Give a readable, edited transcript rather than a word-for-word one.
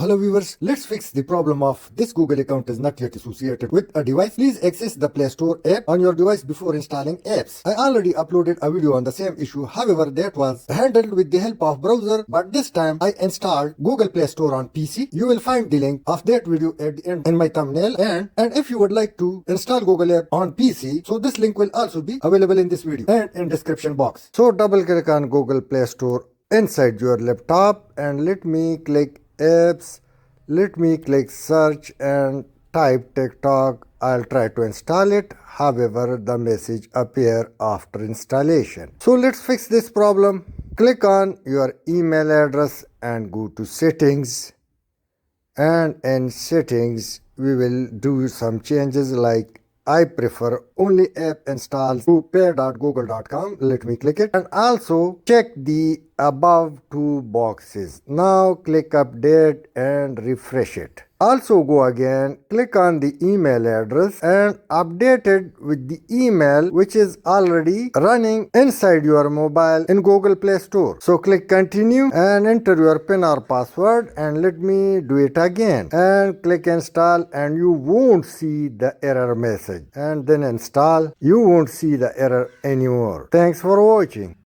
Hello viewers, let's fix the problem of this Google account is not yet associated with a device. Please access the Play Store app on your device before installing apps. I already uploaded a video on the same issue, however that was handled with the help of browser, but this time I installed Google Play Store on PC. You will find the link of that video at the end in my thumbnail and if you would like to install Google app on PC, so this link will also be available in this video and in description box. So double click on Google Play Store inside your laptop and let me click apps. Let me click search and type TikTok. I'll try to install it. However, the message appear after installation. So let's fix this problem. Click on your email address and go to settings. And in settings, we will do some changes like I prefer only app installs to pair.google.com. Let me click it and also check the above two boxes. Now click update and refresh it. Also go again, click on the email address and update it with the email which is already running inside your mobile in Google Play Store. So click continue and enter your PIN or password and let me do it again and click install and you won't see the error message and then install. You won't see the error anymore. Thanks for watching.